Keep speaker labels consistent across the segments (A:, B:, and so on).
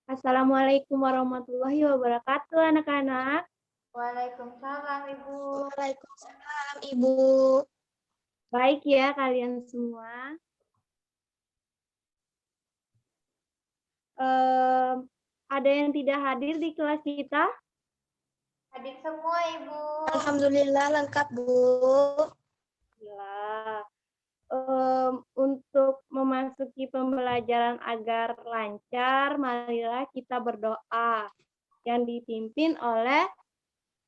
A: Assalamualaikum warahmatullahi wabarakatuh, anak-anak.
B: Waalaikumsalam, Ibu.
C: Waalaikumsalam, Ibu.
A: Baik ya kalian semua. Ada yang tidak hadir di kelas kita?
B: Hadir semua, Ibu.
C: Alhamdulillah lengkap, Bu.
A: Ya. Untuk memasuki pembelajaran agar lancar, marilah kita berdoa yang dipimpin oleh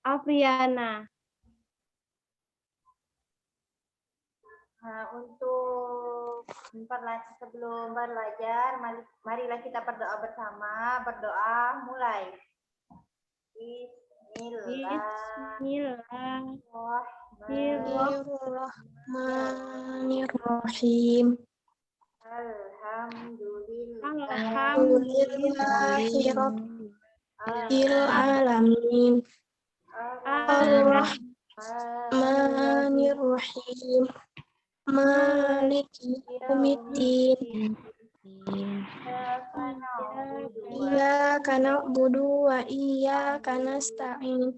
A: Afriana.
B: Nah, untuk sebelum belajar, marilah kita berdoa bersama. Berdoa mulai.
C: Bismillahirrahmanirrahim. Alhamdulillahirabbil alamin. Ar-Rahmanirrahim. Maliki yaumiddin. Iyyaka na'budu wa iyyaka nasta'in.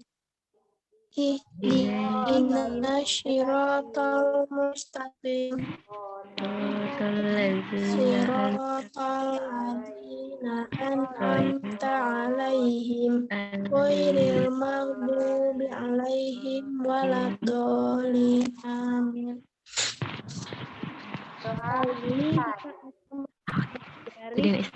C: Ihdinas siratal mustaqim. Siratal ladzina an'amta 'alaihim ghairil maghdubi 'alaihim waladdallin. Amin.
A: Kali ini kita akan dari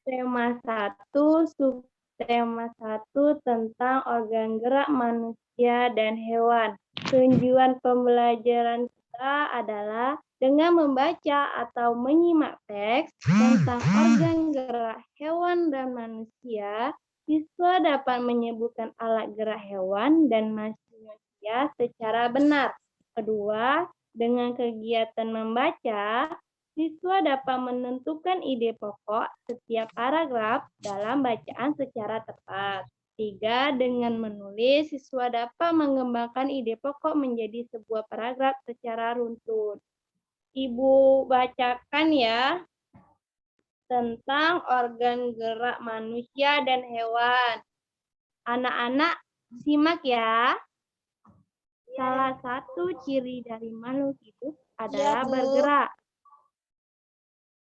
A: tema 1, subtema 1 tentang organ gerak manusia dan hewan. Tujuan pembelajaran kita adalah dengan membaca atau menyimak teks tentang organ gerak hewan dan manusia, siswa dapat menyebutkan alat gerak hewan dan manusia secara benar. Kedua, dengan kegiatan membaca, siswa dapat menentukan ide pokok setiap paragraf dalam bacaan secara tepat. 3. Dengan menulis, siswa dapat mengembangkan ide pokok menjadi sebuah paragraf secara runtun. Ibu bacakan ya tentang organ gerak manusia dan hewan. Anak-anak simak ya. Salah satu ciri dari makhluk hidup adalah bergerak.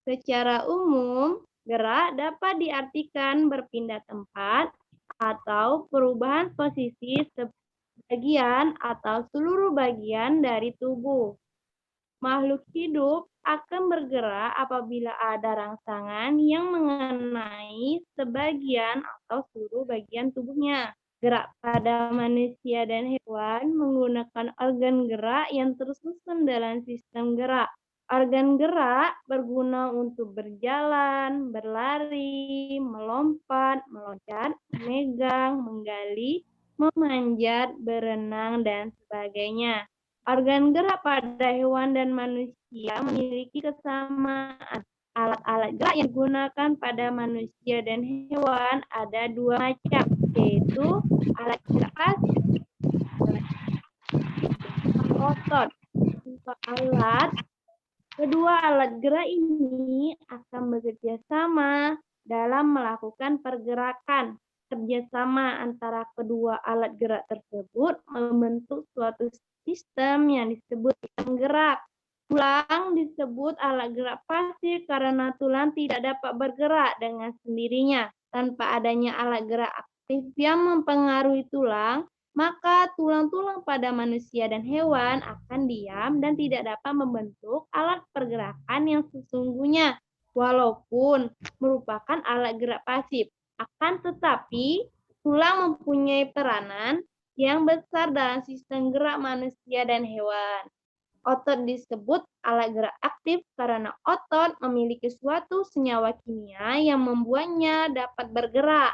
A: Secara umum, gerak dapat diartikan berpindah tempat atau perubahan posisi sebagian atau seluruh bagian dari tubuh. Makhluk hidup akan bergerak apabila ada rangsangan yang mengenai sebagian atau seluruh bagian tubuhnya. Gerak pada manusia dan hewan menggunakan organ gerak yang tersusun dalam sistem gerak. Organ gerak berguna untuk berjalan, berlari, melompat, meloncat, memegang, menggali, memanjat, berenang, dan sebagainya. Organ gerak pada hewan dan manusia memiliki kesamaan. Alat-alat gerak yang digunakan pada manusia dan hewan ada 2 macam, yaitu alat gerak pasif dan otot. Untuk kedua alat gerak ini akan bekerja sama dalam melakukan pergerakan. Kerjasama antara kedua alat gerak tersebut membentuk suatu sistem yang disebut sistem gerak. Tulang disebut alat gerak pasif karena tulang tidak dapat bergerak dengan sendirinya. Tanpa adanya alat gerak aktif yang mempengaruhi tulang, maka tulang-tulang pada manusia dan hewan akan diam dan tidak dapat membentuk alat pergerakan yang sesungguhnya, walaupun merupakan alat gerak pasif. Akan tetapi, tulang mempunyai peranan yang besar dalam sistem gerak manusia dan hewan. Otot disebut alat gerak aktif karena otot memiliki suatu senyawa kimia yang membuatnya dapat bergerak.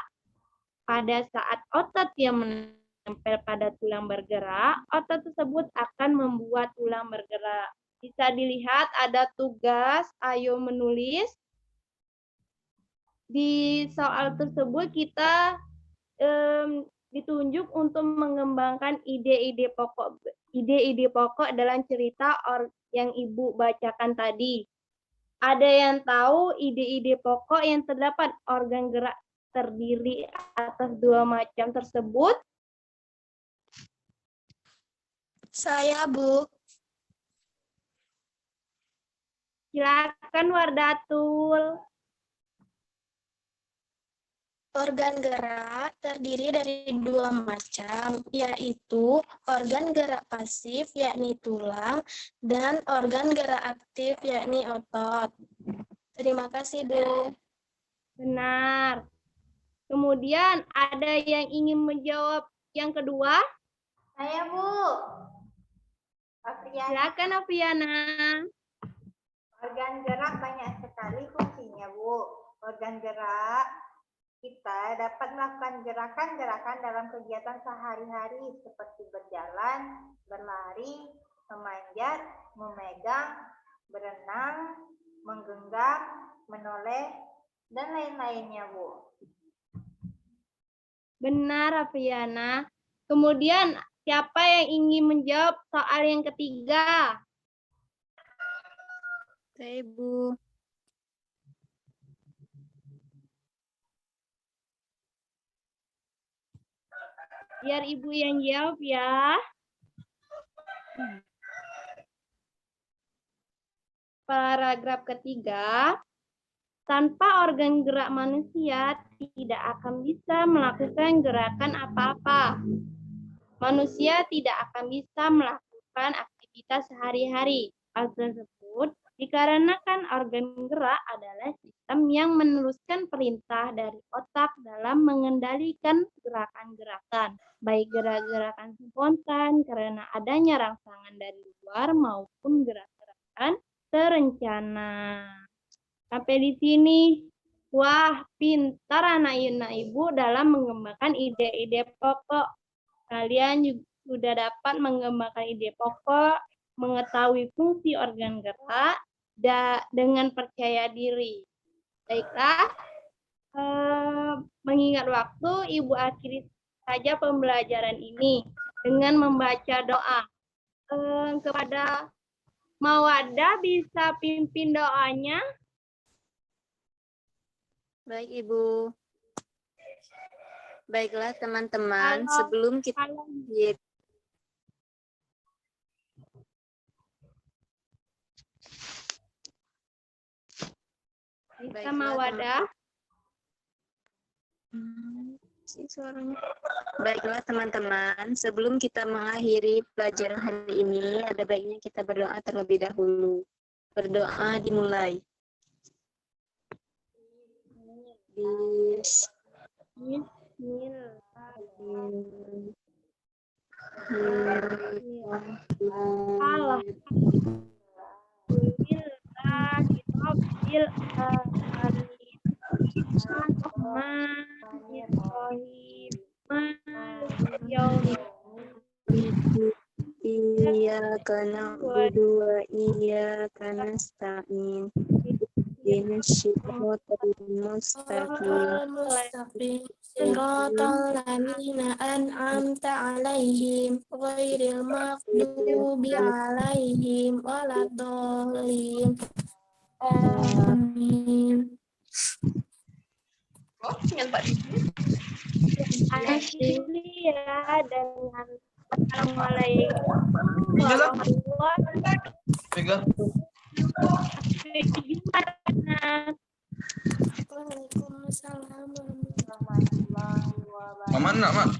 A: Pada saat otot yang menempel pada tulang bergerak, otot tersebut akan membuat tulang bergerak. Bisa dilihat ada tugas, ayo menulis. Di soal tersebut kita ditunjuk untuk mengembangkan ide-ide pokok dalam cerita yang Ibu bacakan tadi. Ada yang tahu ide-ide pokok yang terdapat organ gerak terdiri atas dua macam tersebut?
C: Saya, Bu.
A: Silakan Wardatul.
C: Organ gerak terdiri dari dua macam, yaitu organ gerak pasif, yakni tulang, dan organ gerak aktif, yakni otot. Terima kasih, Bu.
A: Benar. Kemudian ada yang ingin menjawab yang kedua?
B: Saya, Bu. Afriana.
A: Silakan Afiana.
B: Organ gerak banyak sekali fungsinya, Bu. Organ gerak kita dapat melakukan gerakan-gerakan dalam kegiatan sehari-hari seperti berjalan, berlari, memanjat, memegang, berenang, menggenggam, menoleh, dan lain-lainnya, Bu.
A: Benar Afiana. Kemudian siapa yang ingin menjawab soal yang ketiga?
C: Saya, Bu.
A: Biar Ibu yang jawab ya. Paragraf ketiga. Tanpa organ gerak manusia tidak akan bisa melakukan gerakan apa-apa. Manusia tidak akan bisa melakukan aktivitas sehari-hari. Hal tersebut dikarenakan organ gerak adalah sistem yang meneruskan perintah dari otak dalam mengendalikan gerakan-gerakan, baik gerak-gerakan spontan karena adanya rangsangan dari luar maupun gerak-gerakan terencana. Sampai di sini, wah pintar anak-anak Ibu dalam mengembangkan ide-ide pokok. Kalian juga sudah dapat mengembangkan ide pokok, mengetahui fungsi organ gerak, dengan percaya diri. Baiklah, mengingat waktu, Ibu akhiri saja pembelajaran ini dengan membaca doa. Kepada Mawadah bisa pimpin doanya.
D: Baik, Ibu. Baiklah, teman-teman, sebelum kita
A: bisa Mawadah.
D: Baiklah, teman-teman, sebelum kita mengakhiri pelajaran hari ini, ada baiknya kita berdoa terlebih dahulu. Berdoa dimulai. Iyyaka na'budu wa iyyaka nasta'in. Ihdinas-siratal mustaqim.
C: Siratal ladzina an'amta 'alaihim ghairil maghdubi 'alaihim waladdallin. Amin.
A: Akhiri ya dengan Assalamualaikum warahmatullahi wabarakatuh.
C: Waalaikumsalam.
B: Warahmatullahi wabarakatuh.
E: Mama nak, Mak?